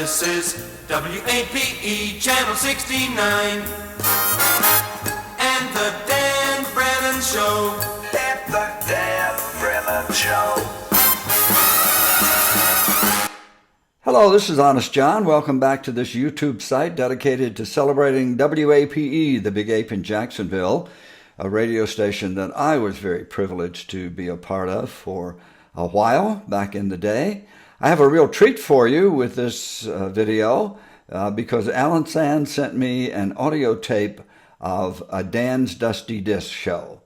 This is WAPE Channel 69 and the Dan Brennan Show. At the Dan Brennan Show. Hello, this is Honest John. Welcome back to this YouTube site dedicated to celebrating WAPE, the Big Ape in Jacksonville, a radio station that I was very privileged to be a part of for a while back in the day. I have a real treat for you with this video because Alan Sands sent me an audio tape of a Dan's Dusty Disc show.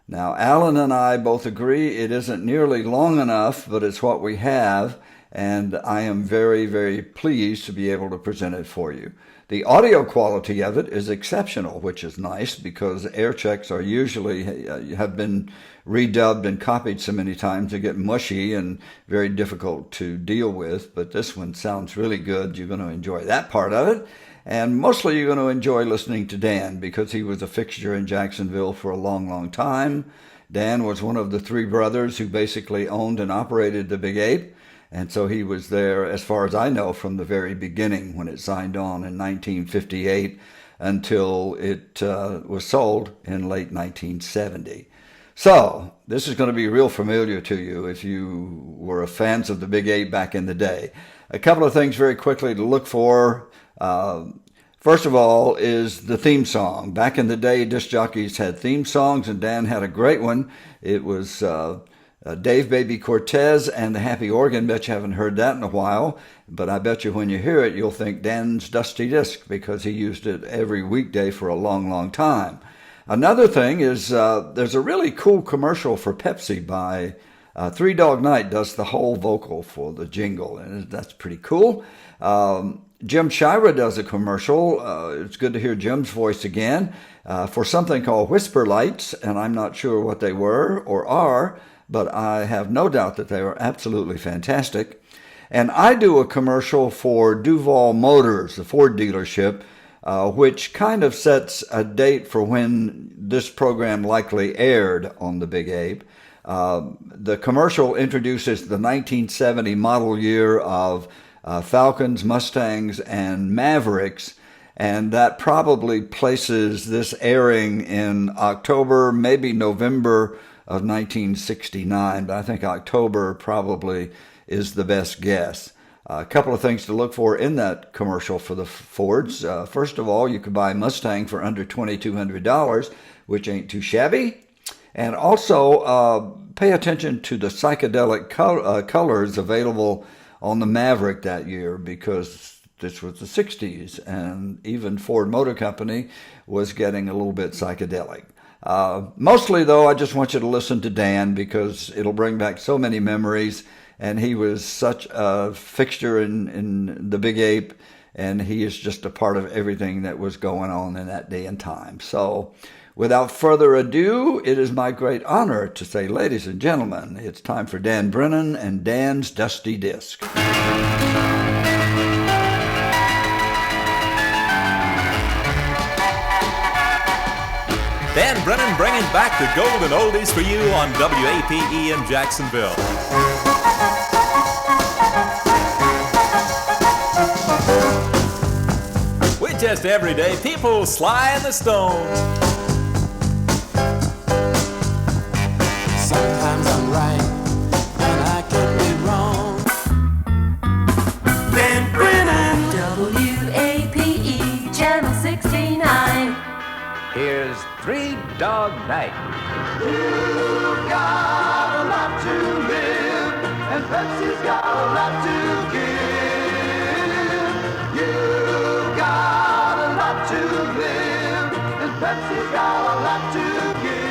Now, Alan and I both agree it isn't nearly long enough, but it's what we have, and I am very, very pleased to be able to present it for you. The audio quality of it is exceptional, which is nice because Airchecks are usually have been redubbed and copied so many times they get mushy and very difficult to deal with. But this one sounds really good. You're going to enjoy that part of it. And mostly you're going to enjoy listening to Dan because he was a fixture in Jacksonville for a long, long time. Dan was one of the three brothers who basically owned and operated the Big Ape. And so he was there, as far as I know, from the very beginning when it signed on in 1958 until it was sold in late 1970. So this is going to be real familiar to you if you were fans of the Big Ape back in the day. A couple of things very quickly to look for. First of all is the theme song. Back in the day, disc jockeys had theme songs, and Dan had a great one. It was Dave Baby Cortez and the Happy Organ. Bet you haven't heard that in a while, but I bet you when you hear it, you'll think Dan's Dusty Disc because he used it every weekday for a long, long time. Another thing is there's a really cool commercial for Pepsi by Three Dog Night does the whole vocal for the jingle, and that's pretty cool. Jim Shira does a commercial. It's good to hear Jim's voice again for something called Whisper Lights, and I'm not sure what they were or are, but I have no doubt that they were absolutely fantastic. And I do a commercial for Duval Motors, the Ford dealership, which kind of sets a date for when this program likely aired on the Big Ape. The commercial introduces the 1970 model year of Falcons, Mustangs, and Mavericks, and that probably places this airing in October, maybe November of 1969, but I think October probably is the best guess. A couple of things to look for in that commercial for the Fords. First of all, you could buy a Mustang for under $2,200, which ain't too shabby. And also pay attention to the psychedelic colors available on the Maverick that year because this was the 60s and even Ford Motor Company was getting a little bit psychedelic. Mostly, though, I just want you to listen to Dan because it'll bring back so many memories, and he was such a fixture in the Big Ape, and he is just a part of everything that was going on in that day and time. So, without further ado, it is my great honor to say, ladies and gentlemen, it's time for Dan Brennan and Dan's Dusty Disc. Dan Brennan bringing back the golden oldies for you on WAPE in Jacksonville. We're just everyday people, sly and the stones. Sometimes I'm right and I can be wrong. Dan Brennan, WAPE Channel 69. Here's Three Dog Night. You've got a lot to live, and Pepsi's got a lot to give. You've got a lot to live, and Pepsi's got a lot to give.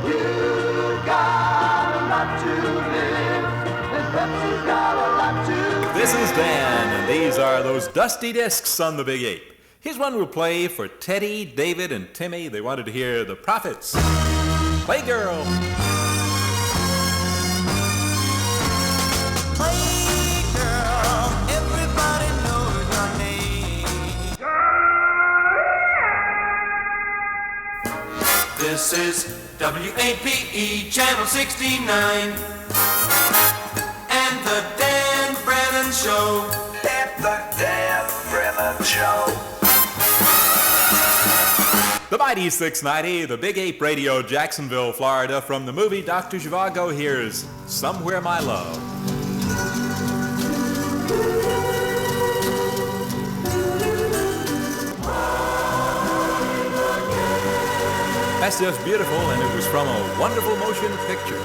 You've got a lot to live, and Pepsi's got a lot to give. This is Dan, and these are those dusty discs on the Big Ape. Here's one we'll play for Teddy, David, and Timmy. They wanted to hear the Prophets. Playgirl. Playgirl, everybody knows your name. This is WAPE Channel 69 and the Dan Brennan Show. At the Dan Brennan Show. The Mighty 690, the Big Ape Radio, Jacksonville, Florida. From the movie Dr. Zhivago, here's Somewhere My Love. That's just beautiful, and it was from a wonderful motion picture.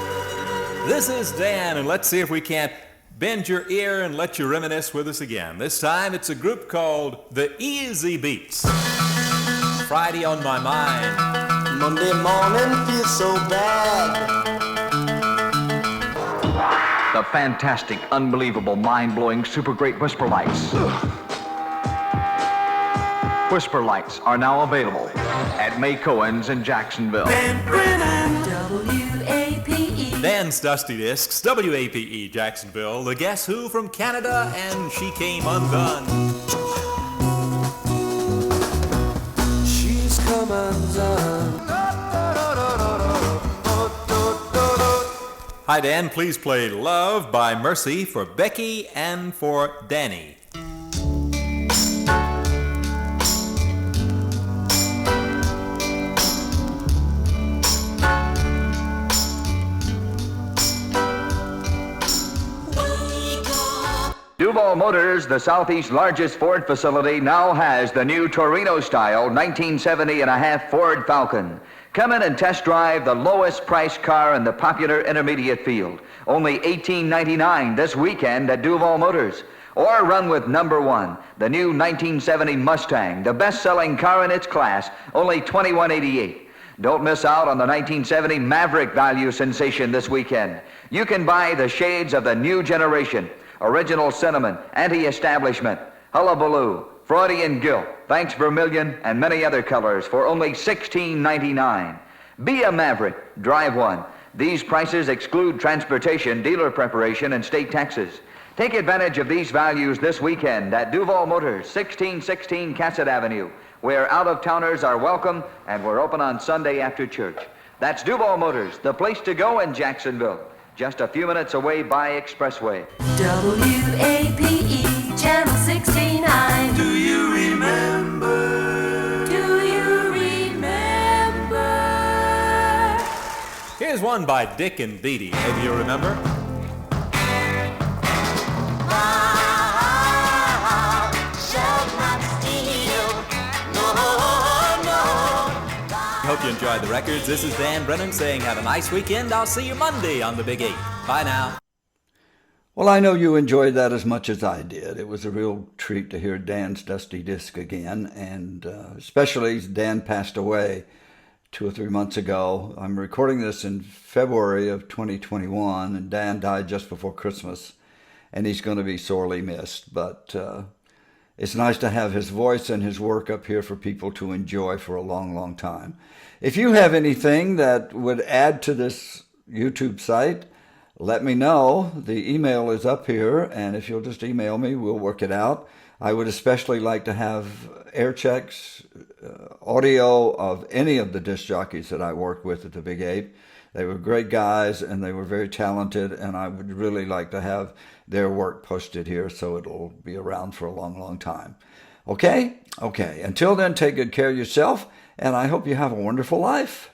This is Dan, and let's see if we can't bend your ear and let you reminisce with us again. This time it's a group called the Easy Beats. Friday on My Mind. Monday morning feels so bad. The fantastic, unbelievable, mind-blowing, super great Whisper Lights. Whisper Lights are now available at May Cohen's in Jacksonville. Dan Brennan. WAPE. Dan's Dusty Discs, WAPE Jacksonville, the Guess Who from Canada, and She Came Undone. She's come undone. Hi Dan, please play Love by Mercy for Becky and for Danny. Duval Motors, the Southeast's largest Ford facility, now has the new Torino-style 1970 and a half Ford Falcon. Come in and test drive the lowest priced car in the popular intermediate field. Only $18.99 this weekend at Duval Motors. Or run with number one, the new 1970 Mustang, the best-selling car in its class, only $21.88. Don't miss out on the 1970 Maverick value sensation this weekend. You can buy the shades of the new generation. Original Cinnamon, Anti-Establishment, Hullabaloo, Freudian Guilt, Thanks Vermilion, and many other colors for only $16.99. Be a Maverick, drive one. These prices exclude transportation, dealer preparation, and state taxes. Take advantage of these values this weekend at Duval Motors, 1616 Cassett Avenue, where out-of-towners are welcome and we're open on Sunday after church. That's Duval Motors, the place to go in Jacksonville. Just a few minutes away by Expressway. WAPE, Channel 69. Do you remember? Do you remember? Here's one by Dick and Dee Dee. Maybe you remember? Hope you enjoyed the records. This is Dan Brennan saying have a nice weekend. I'll see you Monday on the Big 8. Bye now. Well, I know you enjoyed that as much as I did. It was a real treat to hear Dan's Dusty Disc again, and especially Dan passed away 2 or 3 months ago. I'm recording this in February of 2021, and Dan died just before Christmas, and he's going to be sorely missed. But it's nice to have his voice and his work up here for people to enjoy for a long, long time. If you have anything that would add to this YouTube site, let me know. The email is up here, and if you'll just email me, we'll work it out. I would especially like to have Aircheck's audio of any of the disc jockeys that I worked with at the Big Ape. They were great guys, and they were very talented, and I would really like to have their work posted here so it'll be around for a long, long time. Okay? Okay. Until then, take good care of yourself, and I hope you have a wonderful life.